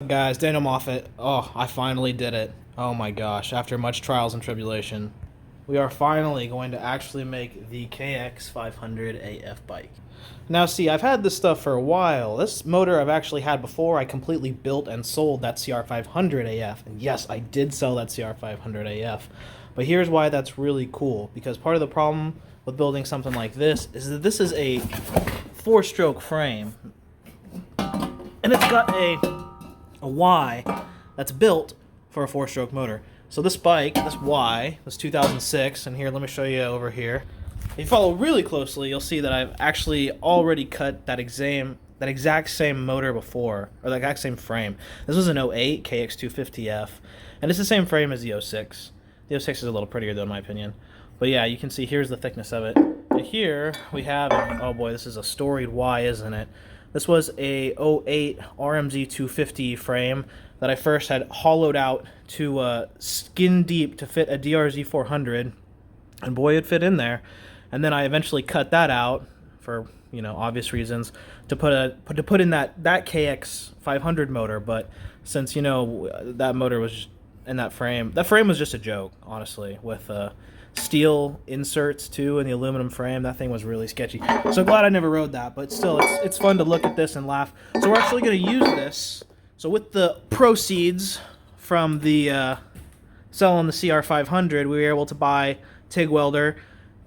Guys, Daniel Moffat. Oh, I finally did it. Oh my gosh, after much trials and tribulation, we are finally going to actually make the KX500 AF bike. Now see, I've had this stuff for a while. This motor I've actually had before. I completely built and sold that CR500 AF. And yes, I did sell that CR500 AF. But here's why that's really cool. Because part of the problem with building something like this is that this is a 4-stroke frame. And it's got a Y that's built for a 4-stroke motor. So this bike, this Y, this 2006, and here, let me show you over here. If you follow really closely, you'll see that I've actually already cut that exact same motor before, or the exact same frame. This was an 08 KX250F, and it's the same frame as the 06. The 06 is a little prettier though, in my opinion. But yeah, you can see here's the thickness of it. And here we have, oh boy, this is a storied Y, isn't it? This was a 08 RMZ 250 frame that I first had hollowed out to skin deep to fit a DRZ 400, and boy, it fit in there. And then I eventually cut that out for, you know, obvious reasons to put in that KX 500 motor. But since, you know, that motor was in that frame was just a joke, honestly, with steel inserts too in the aluminum frame. That thing was really sketchy. So glad I never rode that, but still, it's fun to look at this and laugh. So we're actually going to use this. So with the proceeds from the selling the CR500, we were able to buy TIG welder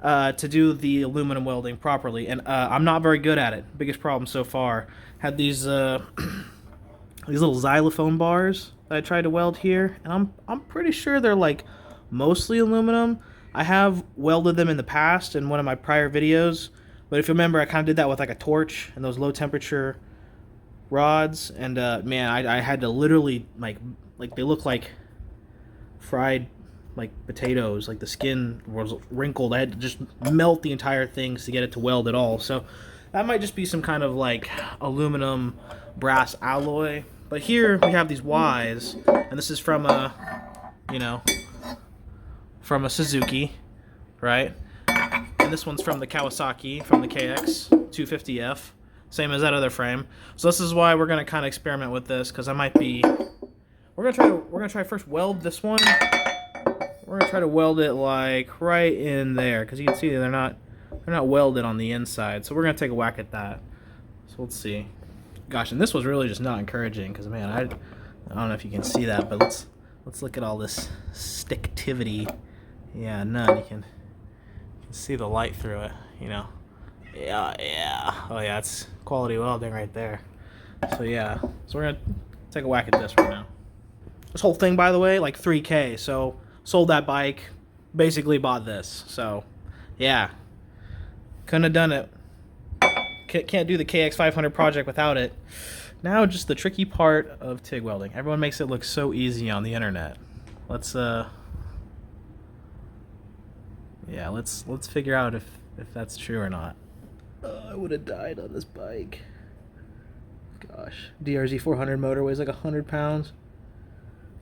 to do the aluminum welding properly. And I'm not very good at it. Biggest problem so far. Had these these little xylophone bars that I tried to weld here, and I'm pretty sure they're like mostly aluminum. I have welded them in the past in one of my prior videos, but if you remember, I kind of did that with like a torch and those low temperature rods, and man, I had to literally like they look like fried like potatoes, like the skin was wrinkled. I had to just melt the entire thing to get it to weld at all. So that might just be some kind of like aluminum brass alloy. But here we have these Ys, and this is from a, you know, from a Suzuki, right? And this one's from the Kawasaki, from the KX 250F, same as that other frame. So this is why we're gonna kind of experiment with this, because I might be, we're gonna try first weld this one. We're gonna try to weld it like right in there, because you can see they're not welded on the inside. So we're gonna take a whack at that. So let's see. Gosh, and this was really just not encouraging, because man, I don't know if you can see that, but let's look at all this sticktivity. Yeah, none. You can see the light through it, you know. Yeah. Oh yeah, it's quality welding right there. So yeah, so we're gonna take a whack at this right now. This whole thing, by the way, like $3K. So sold that bike, basically bought this. So yeah, couldn't have done it. Can't do the KX500 project without it. Now just the tricky part of TIG welding. Everyone makes it look so easy on the internet. Let's figure out if that's true or not. I would have died on this bike. Gosh, DRZ 400 motor weighs like 100 pounds.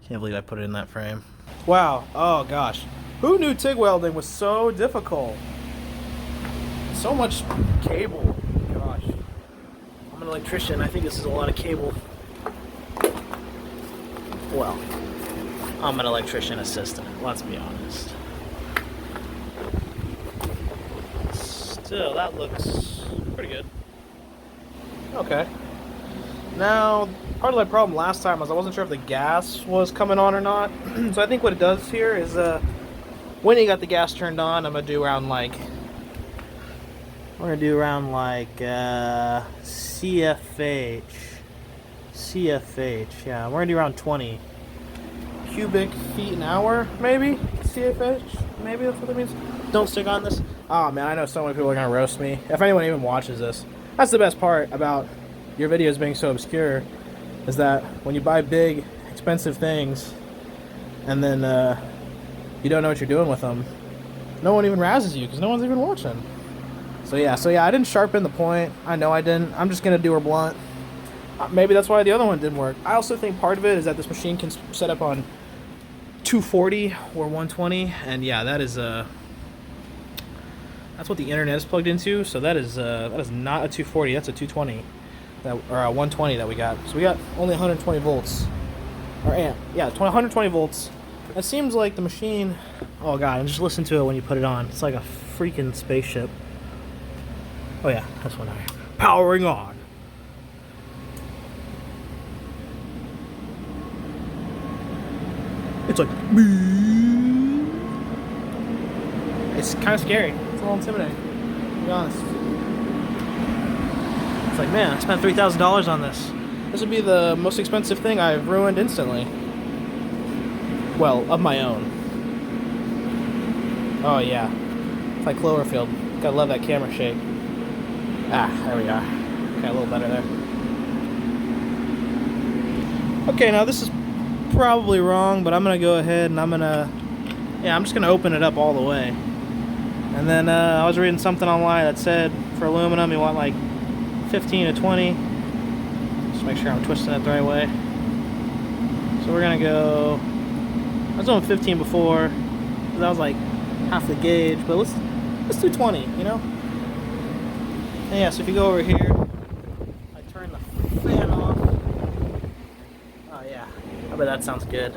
Can't believe I put it in that frame. Wow. Oh gosh, who knew TIG welding was so difficult? So much cable. Gosh, I'm an electrician. I think this is a lot of cable. Well, I'm an electrician assistant. Let's be honest. Still, that looks pretty good. Okay. Now, part of my problem last time was I wasn't sure if the gas was coming on or not. So I think what it does here is, when you got the gas turned on, I'm gonna do around like, CFH. Yeah, we're gonna do around 20 cubic feet an hour, maybe. CFH, maybe that's what it means. Don't stick on this. Oh man, I know so many people are gonna roast me. If anyone even watches this, that's the best part about your videos being so obscure, is that when you buy big, expensive things, and then you don't know what you're doing with them, no one even razzes you because no one's even watching. So yeah, I didn't sharpen the point. I know I didn't. I'm just gonna do her blunt. Maybe that's why the other one didn't work. I also think part of it is that this machine can set up on 240 or 120, and yeah, that is that's what the internet is plugged into. So that is not a 240, that's a 220. that, or 120 that we got. So we got only 120 volts, or amp. Yeah, 120 volts. It seems like the machine. Oh god, and just listen to it when you put it on. It's like a freaking spaceship. Oh yeah, that's one higher. Powering on. It's like. It's kind of scary. It's a little intimidating, to be honest. It's like, man, I spent $3,000 on this. This would be the most expensive thing I've ruined instantly. Well, of my own. Oh yeah, it's like Cloverfield. Gotta love that camera shake. Ah, there we are. Okay, a little better there. Okay, now this is probably wrong, but I'm gonna go ahead and I'm just gonna open it up all the way. And then I was reading something online that said for aluminum you want like 15 to 20. Just make sure I'm twisting it the right way. So we're gonna go. I was doing 15 before, because that was like half the gauge. But let's do 20. You know. And yeah. So if you go over here, I turn the fan off. Oh yeah. I bet that sounds good.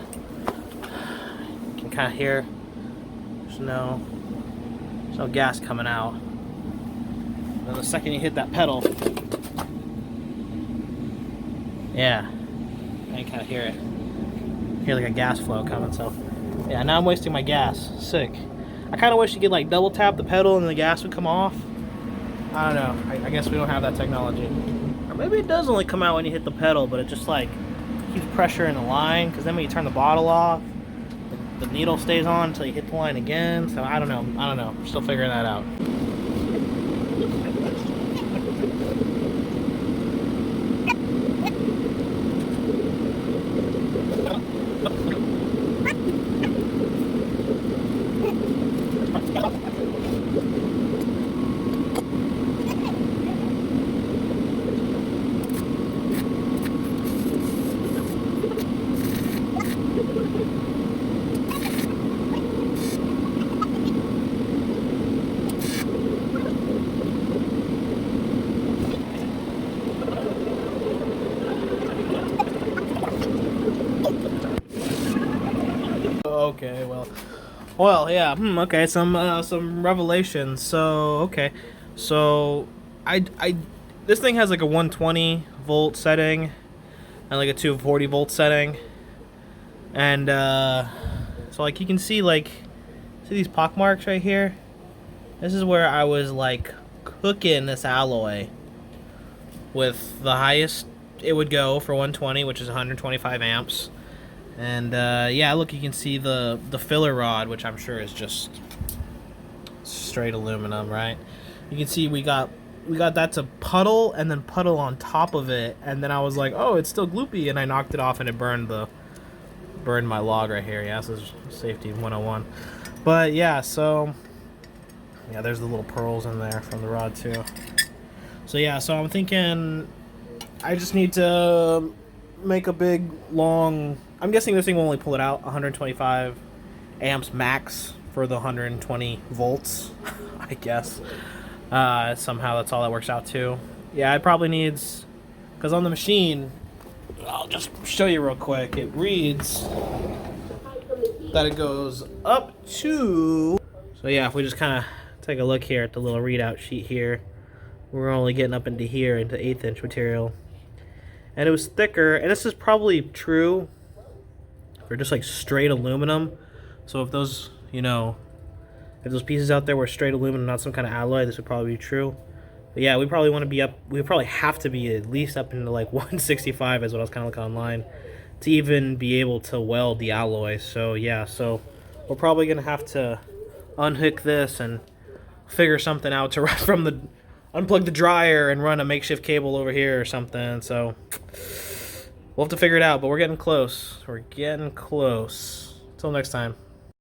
You can kind of hear. There's no gas coming out. And then the second you hit that pedal, yeah, I can kind of hear it. Hear like a gas flow coming. So yeah, now I'm wasting my gas. Sick. I kind of wish you could like double tap the pedal and the gas would come off. I don't know. I guess we don't have that technology. Or maybe it does only come out when you hit the pedal, but it just like keeps pressure in the line. Because then when you turn the bottle off, the needle stays on until you hit the line again. So I don't know. We're still figuring that out. Okay, well, yeah. Okay, some revelations. So, okay, so this thing has like a 120 volt setting and like a 240 volt setting, and so like you can see these pock marks right here. This is where I was like cooking this alloy with the highest it would go for 120, which is 125 amps. And yeah, look, you can see the filler rod, which I'm sure is just straight aluminum, right? You can see we got that to puddle, and then puddle on top of it, and then I was like, oh, it's still gloopy, and I knocked it off, and it burned my log right here. Yeah, this is safety 101. But yeah, so yeah, there's the little pearls in there from the rod too. So yeah, so I'm thinking I just need to make a big long. I'm guessing this thing will only pull it out 125 amps max for the 120 volts, I guess. Somehow that's all that works out to. Yeah, it probably needs, because on the machine, I'll just show you real quick. It reads that it goes up to. So yeah, if we just kind of take a look here at the little readout sheet here, we're only getting up into here, into 1/8 inch material. And it was thicker, and this is probably true for just like straight aluminum. So if those, if those pieces out there were straight aluminum, not some kind of alloy, this would probably be true. But yeah, we probably want to be up, we probably have to be at least up into like 165 is what I was kind of looking online to even be able to weld the alloy. So yeah, so we're probably going to have to unhook this and figure something out to run from the, unplug the dryer and run a makeshift cable over here or something. So we'll have to figure it out, but we're getting close. We're getting close. Until next time.